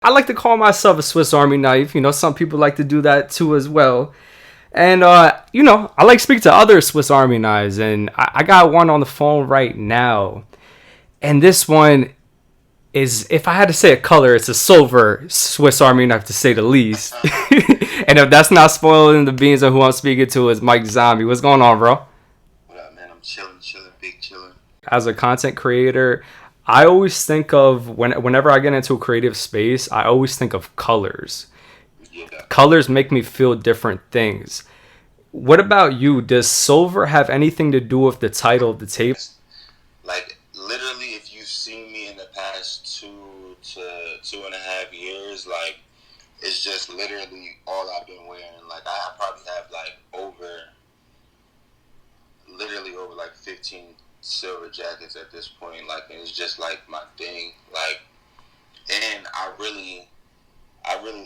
I like to call myself a Swiss Army knife. You know, some people like to do that too as well. And you know, I like to speak to other Swiss Army knives, and I got one on the phone right now. And this one is, if I had to say a color, it's a silver Swiss Army knife to say the least. And if that's not spoiling the beans of who I'm speaking to, is Mike Zombie. What's going on, bro? What up, man? I'm chilling, chilling, big chilling. As a content creator, I always think of whenever I get into a creative space, I always think of colors. Yeah. Colors make me feel different things. What about you? Does silver have anything to do with the title of the tape? Like, literally, if you've seen me in the past 2 to 2.5 years, like, it's just literally all I've been wearing. Like, I probably have, like, literally over, like, 15 silver jackets at this point. Like, and it's just, like, my thing. Like, and I really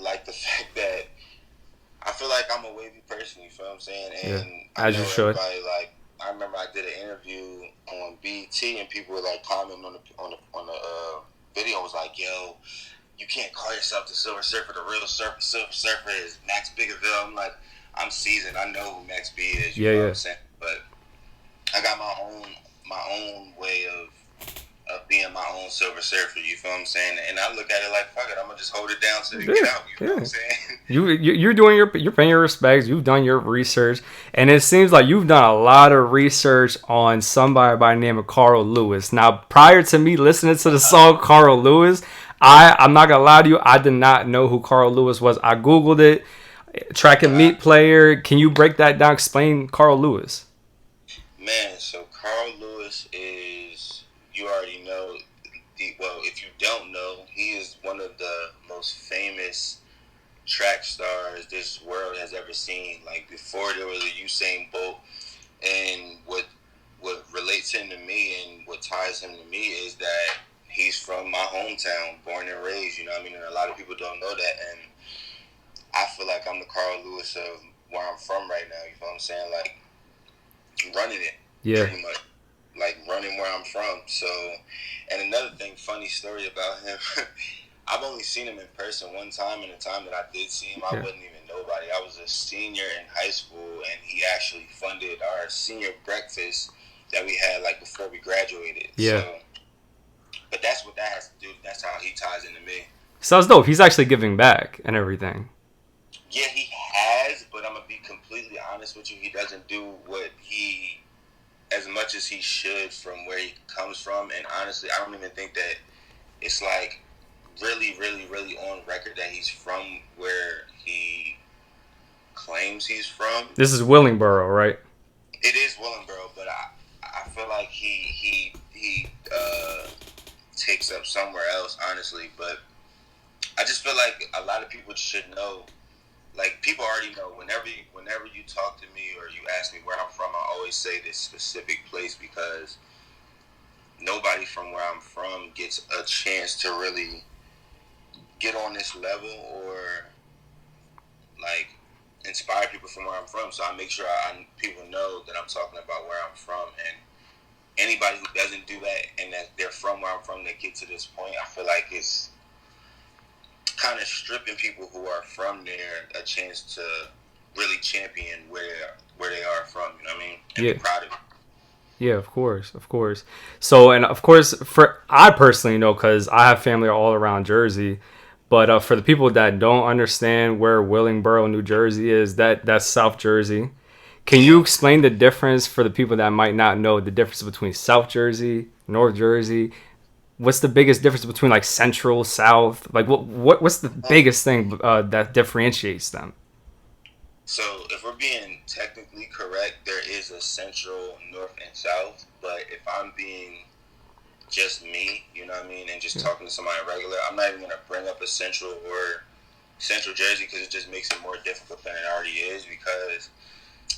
like the fact that I feel like I'm a wavy person, you feel what I'm saying? Yeah, And I as know you should. everybody, like, I remember I did an interview on BT and people were like commenting on the video, was like, yo, you can't call yourself the Silver Surfer. The real Silver Surfer is Max Biggerville. I'm like, I'm seasoned. I know who Max B is, you Yeah, know what yeah. I'm saying? But I got my own way of being my own Silver Surfer, you feel what I'm saying? And I look at it like, fuck it, I'm gonna just hold it down till they Yeah, get out, you feel what yeah. I'm saying? You're doing you're paying your respects. You've done your research, and it seems like you've done a lot of research on somebody by the name of Carl Lewis. Now, prior to me listening to the song Carl Lewis, I'm not gonna lie to you, I did not know who Carl Lewis was. I googled it, track and meet player. Can you break that down? Explain Carl Lewis. Man, so Carl Lewis is, you already know, well, if you don't know, he is one of the most famous track stars this world has ever seen. Like, before there was a Usain Bolt, and what relates him to me and what ties him to me is that he's from my hometown, born and raised, you know what I mean? And a lot of people don't know that, and I feel like I'm the Carl Lewis of where I'm from right now, you know what I'm saying? Like, running it, Yeah. pretty much. Like, running where I'm from. So, and another thing, funny story about him, I've only seen him in person one time, and the time that I did see him, I Yeah. wasn't even nobody. I was a senior in high school, and he actually funded our senior breakfast that we had, like, before we graduated. Yeah. So, but that's what that has to do. That's how he ties into me. Sounds dope. He's actually giving back and everything. Yeah, he has, but I'm going to be completely honest with you. He doesn't do as much as he should from where he comes from. And honestly, I don't even think that it's like really, really, really on record that he's from where he claims he's from. This is Willingboro, right? It is Willingboro, but I feel like he takes up somewhere else, honestly. But I just feel like a lot of people should know. Like, people already know. Whenever you talk to me or you ask me where I'm from, I always say this specific place because nobody from where I'm from gets a chance to really get on this level or, like, inspire people from where I'm from. So I make sure people know that I'm talking about where I'm from. And anybody who doesn't do that and that they're from where I'm from, that get to this point, I feel like it's kind of stripping people who are from there a chance to really champion where they are from, you know what I mean? And Yeah. be proud of it. Yeah, of course, of course. So, and of course, for I personally know because I have family all around Jersey. But for the people that don't understand where Willingboro, New Jersey is, that's South Jersey. Can you Yeah. explain the difference for the people that might not know the difference between South Jersey, North Jersey? What's the biggest difference between like Central, South? Like what's the biggest thing that differentiates them? So if we're being technically correct, there is a central, north, and south. But if I'm being just me, you know what I mean, and just Yeah, talking to somebody regular, I'm not even gonna bring up a central or central Jersey because it just makes it more difficult than it already is. Because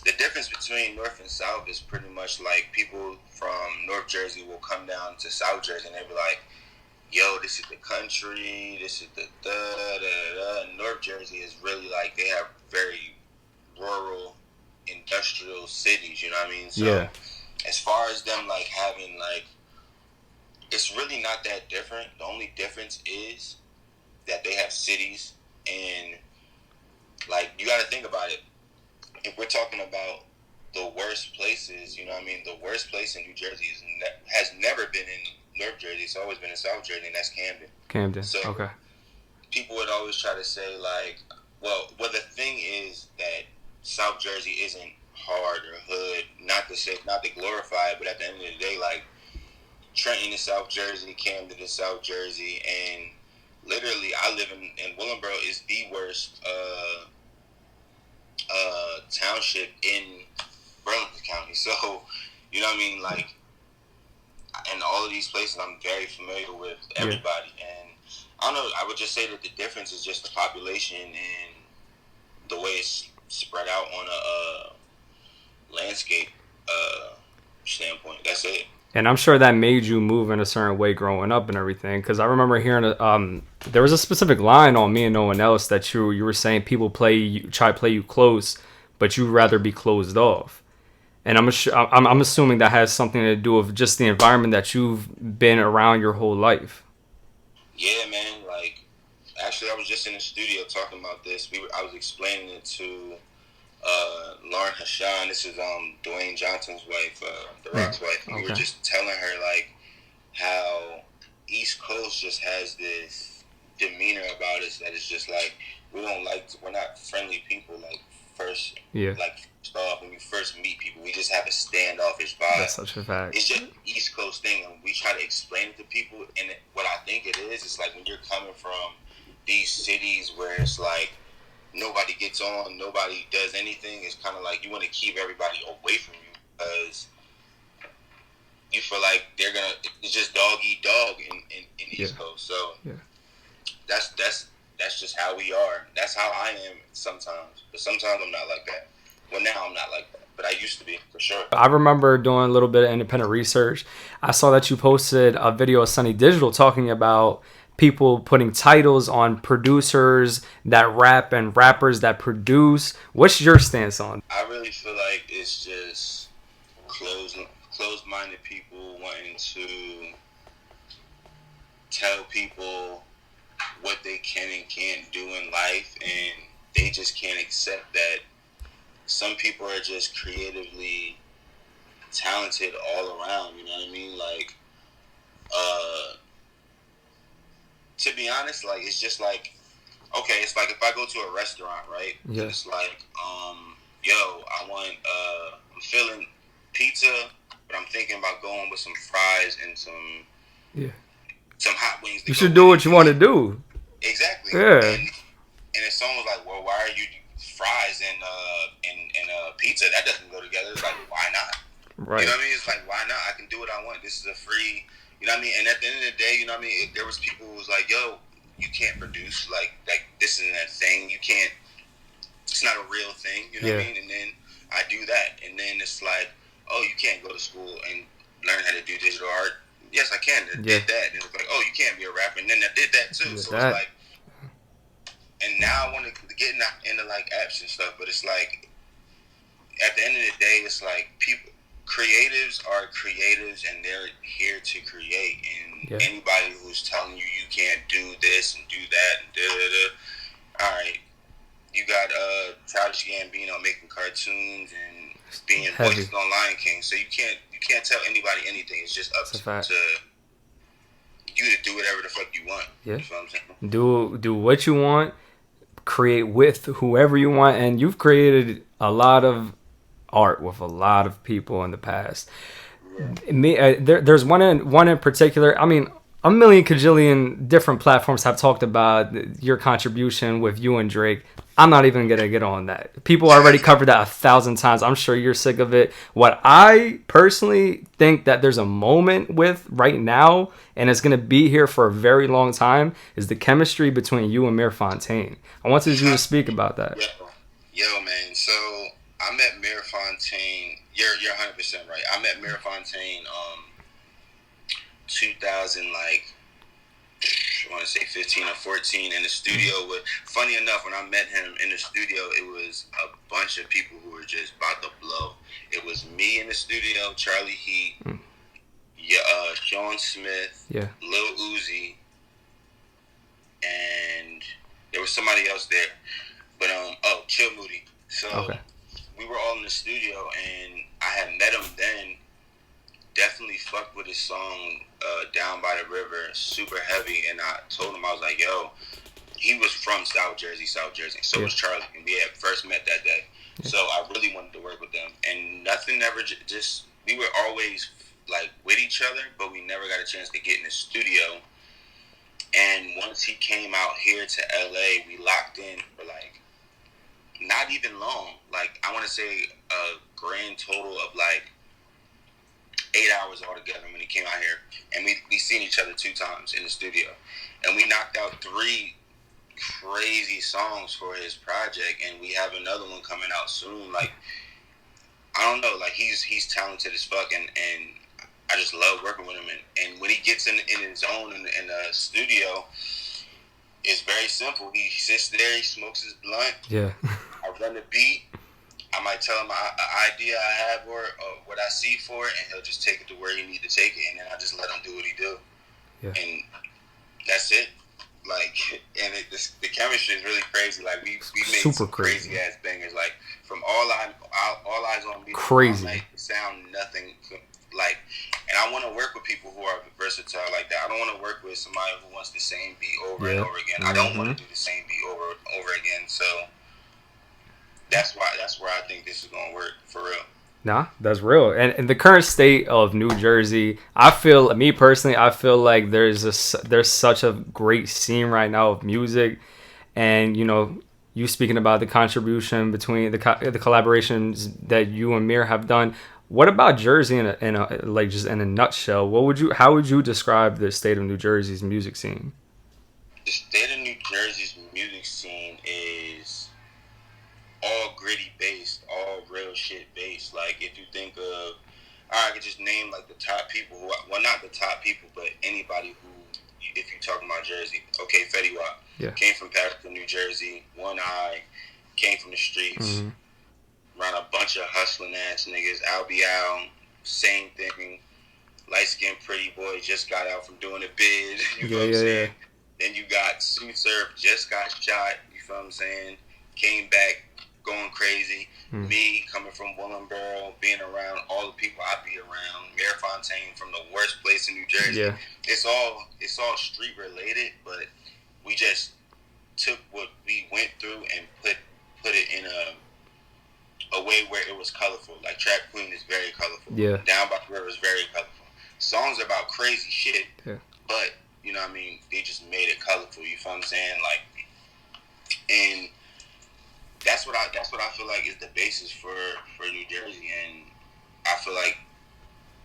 the difference between North and South is pretty much like people from North Jersey will come down to South Jersey and they'll be like, yo, this is the country, this is the da da da. Da. North Jersey is really like they have very rural industrial cities, you know what I mean? yeah, So as far as them like having like, it's really not that different. The only difference is that they have cities, and like you got to think about it. If we're talking about the worst places, you know what I mean? The worst place in New Jersey has never been in North Jersey. It's always been in South Jersey, and that's Camden. Camden. So Okay. people would always try to say like, well, the thing is that South Jersey isn't hard or hood. Not to glorify it, but at the end of the day, like Trenton is South Jersey, Camden is South Jersey, and literally, I live in Willingboro is the worst township in Burlington County. So, you know what I mean? Like, and all of these places I'm very familiar with everybody. And I don't know, I would just say that the difference is just the population and the way it's spread out on a landscape standpoint. That's it. And I'm sure that made you move in a certain way growing up and everything. Because I remember hearing there was a specific line on Me and No One Else that you were saying people try to play you close, but you'd rather be closed off. And I'm assuming that has something to do with just the environment that you've been around your whole life. Yeah, man. Like, actually, I was just in the studio talking about this. I was explaining it to Lauren Hashan. This is Dwayne Johnson's wife, The Rock's wife. And we were just telling her like how East Coast just has this demeanor about us that is just like we're not friendly people. Like first off, when we first meet people, we just have a standoffish vibe. That's such a fact. It's just East Coast thing, and we try to explain it to people. And what I think it is like when you're coming from these cities where it's like nobody gets on, nobody does anything. It's kind of like you want to keep everybody away from you because you feel like it's just dog eat dog in East Coast. So that's just how we are. That's how I am sometimes. But sometimes I'm not like that. Well, now I'm not like that, but I used to be for sure. I remember doing a little bit of independent research. I saw that you posted a video of Sunny Digital talking about people putting titles on producers that rap and rappers that produce. What's your stance on? I really feel like it's just closed-minded people wanting to tell people what they can and can't do in life, and they just can't accept that some people are just creatively talented all around, you know what I mean? Like, to be honest, like, it's just like, okay, it's like if I go to a restaurant, right? Yeah. It's like, I'm feeling pizza, but I'm thinking about going with some fries and some hot wings. You should do what you want to do. Exactly. Yeah. And if someone was like, well, why are you fries and pizza? That doesn't go together. It's like, why not? Right. You know what I mean? It's like, why not? I can do what I want. This is a free, you know what I mean? And at the end of the day, you know what I mean? There was people who was like, yo, you can't produce. Like this isn't a thing. You can't, it's not a real thing. You know what I mean? And then I do that. And then it's like, oh, you can't go to school and learn how to do digital art. Yes, I can. I did that. And it was like, oh, you can't be a rapper. And then I did that too. So it's like, and now I want to get into like apps and stuff, but it's like, at the end of the day, it's like creatives are creatives and they're here to create. And anybody who's telling you you can't do this and do that and da-da-da, all right, you got Childish Gambino making cartoons and being voiced on Lion King, so you can't tell anybody anything. It's just up to you to do whatever the fuck you want. Yeah. You know what I'm saying? Do what you want, create with whoever you want, and you've created a lot of art with a lot of people in the past. There's one in particular. I mean, a million kajillion different platforms have talked about your contribution with you and Drake. I'm not even gonna get on that. People already covered that 1,000 times. I'm sure you're sick of it. What I personally think that there's a moment with right now, and it's gonna be here for a very long time, is the chemistry between you and Mir Fontane. I wanted you to speak about that. Yo, man. So I met Mir Fontane. You're 100% right. I met Mir Fontane 2000 I want to say 15 or 14 in the studio. Funny enough, when I met him in the studio, it was a bunch of people who were just about to blow. It was me in the studio, Charlie Heat, Sean Smith, Lil Uzi, and there was somebody else there. But Chill Moody. So Okay. we were all in the studio, and I had met him then. Definitely fucked with his song "Down by the River," super heavy, and I told him, I was like, "Yo." He was from South Jersey, so was Charlie, and we had first met that day. Yeah. So I really wanted to work with them, and nothing ever just. We were always like with each other, but we never got a chance to get in the studio. And once he came out here to LA, we locked in for like not even long. Like I want to say a grand total of like 8 hours altogether when he came out here, and we seen each other 2 times in the studio, and we knocked out 3 crazy songs for his project, and we have another one coming out soon. Like I don't know, like he's talented as fuck, and I just love working with him. And when he gets in his zone in the studio, it's very simple. He sits there, he smokes his blunt. Yeah. I run the beat. I might tell him an idea I have or what I see for it, and he'll just take it to where he need to take it, and then I just let him do what he do. Yeah. And that's it. Like, and the chemistry is really crazy. Like we made super some crazy ass bangers. Like from All Eyes on Me, crazy. Like, sound nothing like. And I want to work with people who are versatile like that. I don't want to work with somebody who wants the same beat over and over again. I don't want to do the same beat over again. So that's where I think this is gonna work for real. Nah, that's real. And in the current state of New Jersey, I feel like there's such a great scene right now of music, and you speaking about the contribution between the collaborations that you and Mir have done. What about Jersey in a like just in a nutshell? How would you describe the state of New Jersey's music scene? The state of New Jersey's music scene is all gritty based, all real shit based. Like if you think of, I could just name like the top people not the top people, but anybody who, if you're talking about Jersey, okay, Fetty Wap, came from Paterson, New Jersey, One Eye, came from the streets, around a bunch of hustling ass niggas, Al, same thing, light skinned pretty boy, just got out from doing a bid, you know what I'm saying? Then you got Sue Surf, just got shot, you feel what I'm saying? Came back, going crazy. Me coming from Willingboro, being around all the people I be around. Mir Fontane from the worst place in New Jersey. Yeah. It's all street related, but we just took what we went through and put it in a way where it was colorful. Like Trap Queen is very colorful. Yeah. Down by the River is very colorful. Songs about crazy shit. Yeah. But you know what I mean, they just made it colorful. You feel what I'm saying? Like, and that's what I feel like is the basis for New Jersey, and I feel like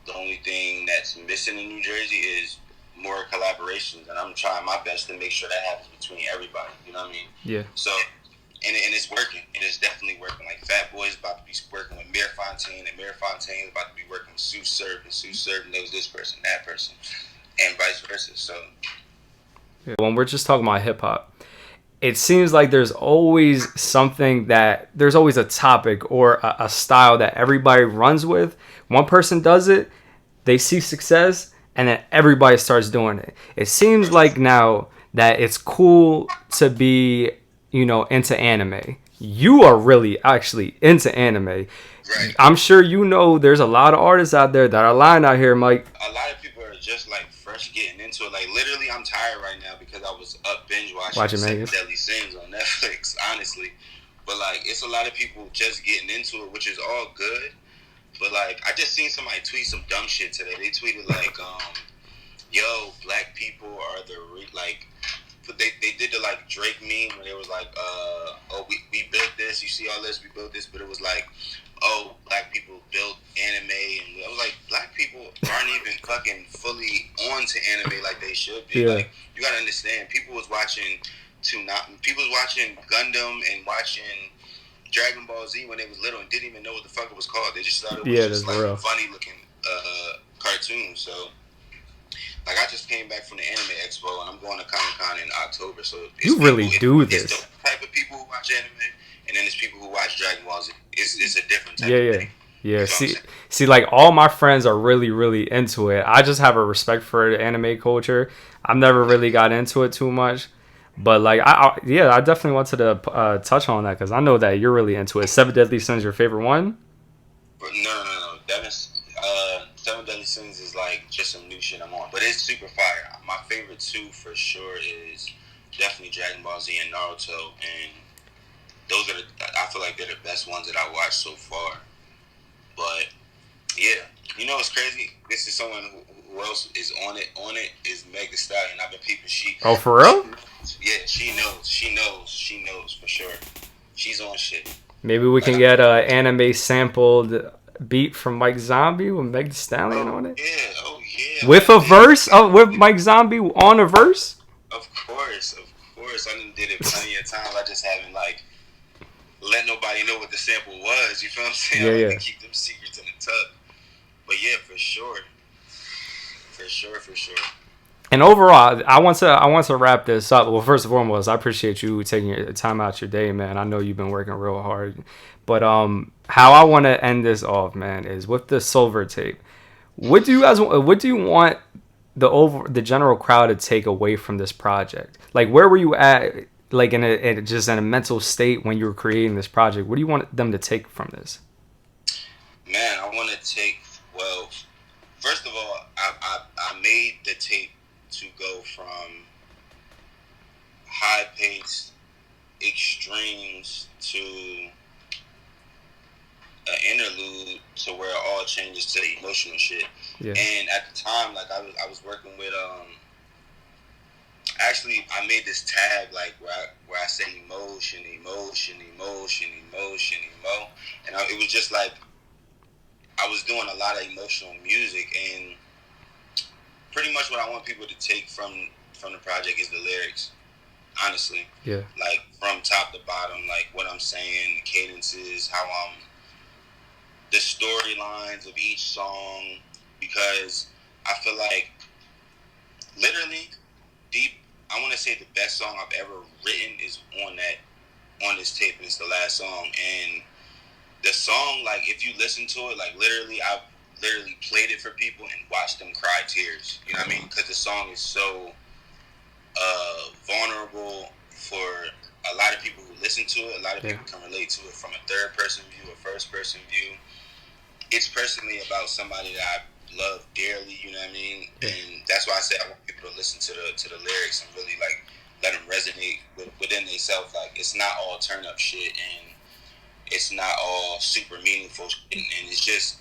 the only thing that's missing in New Jersey is more collaborations, and I'm trying my best to make sure that happens between everybody. You know what I mean? Yeah. So, and it's working. It is definitely working. Like Fat Boy's about to be working with Mir Fontane, and Mir Fontane is about to be working with Sue Surf, and Sue Surf knows this person, that person, and vice versa. So, when we're just talking about hip hop, it seems like there's always there's always a topic or a style that everybody runs with. One person does it, they see success, and then everybody starts doing it. It seems like now that it's cool to be, into anime. You are really actually into anime. Right. I'm sure there's a lot of artists out there that are lying out here, Mike. A lot of people are just like fresh getting into it. Like literally, I'm tired right now because I was up binge watching Deadly Sins on Netflix, honestly. But like, it's a lot of people just getting into it, which is all good. But like, I just seen somebody tweet some dumb shit today. They tweeted like, "Yo, black people are they did the like Drake meme when it was like, oh, we built this. You see all this, we built this, but it was like, oh, black people built anime, and I was like, black people aren't even fucking fully on to anime like they should be. Yeah. Like, you gotta understand, people was watching Gundam and watching Dragon Ball Z when they was little and didn't even know what the fuck it was called. They just thought it was just like a funny looking cartoon. So like, I just came back from the Anime Expo and I'm going to Comic-Con in October. So you really do this. It's the type of people who watch anime, and then there's people who watch Dragon Ball Z. It's a different type of thing. Yeah. See, like all my friends are really, really into it. I just have a respect for the anime culture. I've never really got into it too much, But like, yeah, I definitely wanted to touch on that because I know that you're really into it. Seven Deadly Sins, your favorite one? But no. Seven Deadly Sins is like just some new shit I'm on, but it's super fire. My favorite two for sure is definitely Dragon Ball Z and Naruto, and those are I feel like they're the best ones that I watched so far. But yeah, you know what's crazy? This is someone who else is on it is Meg Thee Stallion. I've been peeping. Oh, for real? Yeah, she knows for sure. She's on shit. Maybe we Like, can get a anime sampled beat from Mike Zombie with Meg Thee Stallion on it. oh yeah, With a verse? Oh, with Mike Zombie on a verse? of course. I done did it plenty of times. I just haven't like let nobody know what the sample was. You feel what I'm saying? Yeah, I like yeah. to keep them secrets in the tuck. But yeah, for sure. And overall, I want to wrap this up. Well, first and foremost, I appreciate you taking your time out your day, man. I know you've been working real hard. But how I want to end this off, man, is with the Silver tape. What do you want the general crowd to take away from this project? Like, where were you at, like just in a mental state when you were creating this project? What do you want them to take from this? Man, I want to take. Well, first of all, I made the tape to go from high paced extremes to an interlude to where it all changes to emotional shit. Yeah. And at the time, like I was working with actually I made this tag like where I say emotion, and it was just like I was doing a lot of emotional music, and pretty much what I want people to take from the project is the lyrics. Honestly, Yeah. like from top to bottom, like what I'm saying, the cadences, how I'm, the storylines of each song, because I feel like literally deep. I want to say the best song I've ever written is on this tape, and it's the last song. And the song, like if you listen to it, like literally, I've literally played it for people and watched them cry tears. You know what I mean? Because the song is so vulnerable for a lot of people who listen to it. A lot of people can relate to it from a third person view, a first person view. It's personally about somebody that I love dearly. You know what I mean? And that's why I say I want people to listen to the lyrics and really like let them resonate within themselves. Like it's not all turn up shit, and it's not all super meaningful shit, and it's just.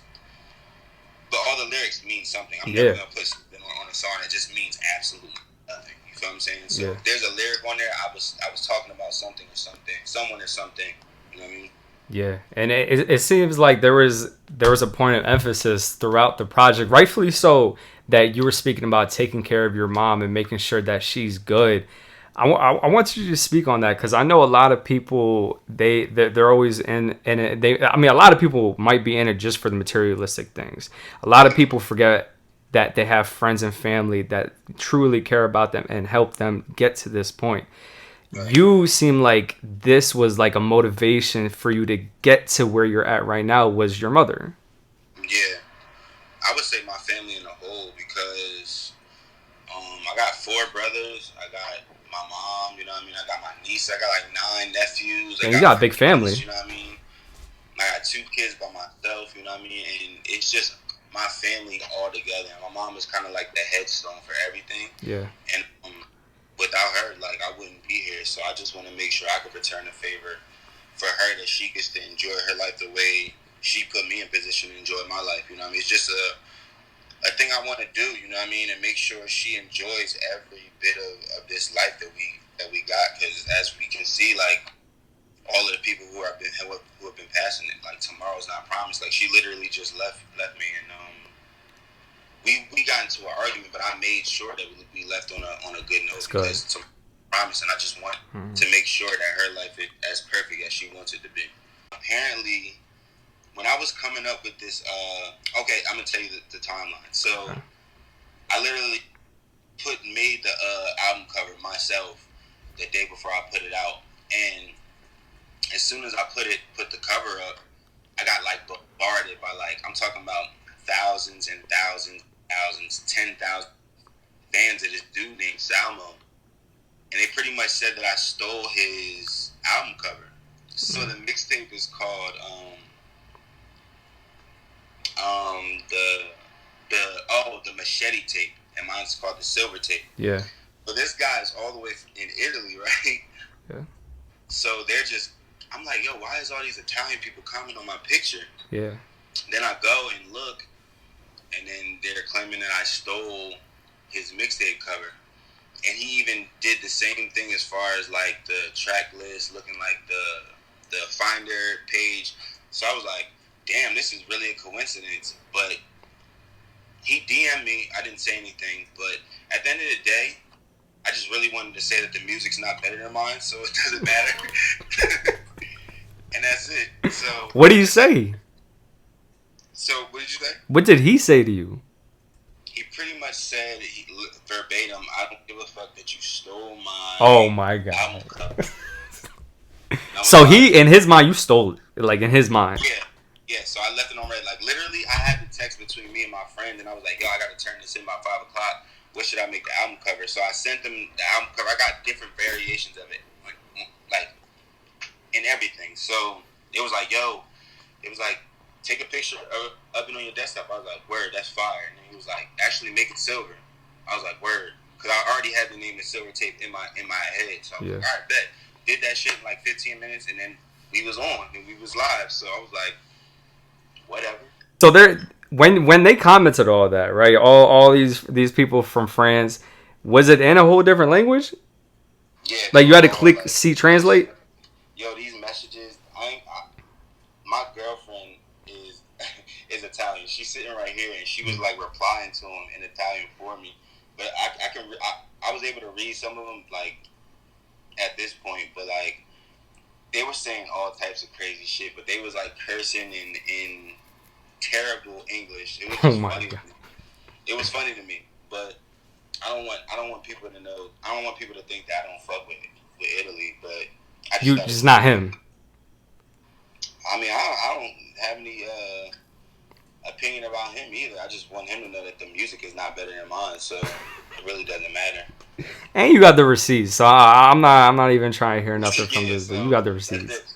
But all the lyrics mean something. I'm never gonna put something on a song that just means absolutely nothing. You feel what I'm saying? So if there's a lyric on there, I was talking about something or something, someone or something. You know what I mean? Yeah, and it seems like there was a point of emphasis throughout the project, rightfully so, that you were speaking about taking care of your mom and making sure that she's good. I want you to speak on that because I know a lot of people they're always in it. A lot of people might be in it just for the materialistic things. A lot of people forget that they have friends and family that truly care about them and help them get to this point. Right. You seem like this was like a motivation for you to get to where you're at right now was your mother. Yeah, I would say my family in a whole because I got 4 brothers. I got my mom, you know what I mean? I got my niece. I got like 9 nephews. And you got a big family. You know what I mean? I got 2 kids by myself, you know what I mean? And it's just my family all together. And my mom is kind of like the headstone for everything. Yeah. And without her, like, I wouldn't be here. So I just want to make sure I could return the favor for her, that she gets to enjoy her life the way she put me in position to enjoy my life, you know what I mean? It's just a thing I want to do, you know what I mean, and make sure she enjoys every bit of this life that we got. Because as we can see, like all of the people who have been passing it, like tomorrow's not promised. Like she literally just left me, and we got into an argument, but I made sure that we left on a good note. That's because good. Promise, and I just want to make sure that her life is as perfect as she wants it to be. Apparently, when I was coming up with this, okay, I'm gonna tell you the timeline. So, I literally made the album cover myself the day before I put it out, and as soon as I put the cover up, I got like bombarded by like, I'm talking about thousands and thousands, 10,000 fans of this dude named Salmo. and they pretty much said that I stole his album cover. So the mixtape is called the machete tape, and mine's called the silver tape. Yeah. So this guy's all the way in Italy, right? Yeah. So they're just, I'm like, yo, why is all these Italian people commenting on my picture? Yeah. Then I go and look, and then they're claiming that I stole his mixtape cover. And he even did the same thing as far as like the track list looking like the Finder page. So I was like, damn, this is really a coincidence. But he DM'd me. I didn't say anything. But at the end of the day, I just really wanted to say that the music's not better than mine, so it doesn't matter. And that's it. So what do you say? So what did you say? What did he say to you? He pretty much said verbatim, I don't give a fuck that you stole my Oh my god. album cover. So he, in his mind, you stole it. Like, in his mind. Yeah, so I left it on red. Like, literally, I had the text between me and my friend, and I was like, yo, I got to turn this in by 5 o'clock. What should I make the album cover? So I sent them the album cover. I got different variations of it, like in everything. So it was like, yo, it was like, take a picture of it on your desktop. I was like, word, that's fire. And then he was like, actually make it silver. I was like, word, because I already had the name of Silver Tape in my head. So I was like, all right, bet. Did that shit in like 15 minutes, and then we was on and we was live. So I was like, whatever. So they're when they commented all that, right? All these people from France, was it in a whole different language? Yeah. Like you had to click like, see translate. Yo, these messages. My girlfriend is Italian. She's sitting right here, and she was like replying to him in Italian for me. But I was able to read some of them like at this point, but like they were saying all types of crazy shit, but they was like cursing in terrible English. It was just funny. It was funny to me, but I don't want people to know. I don't want people to think that I don't fuck with Italy, but you just not him. I mean, I don't have any opinion about him either. I just want him to know that the music is not better than mine, so it really doesn't matter. And you got the receipts, so I'm not even trying to hear nothing from this. So you got the receipts.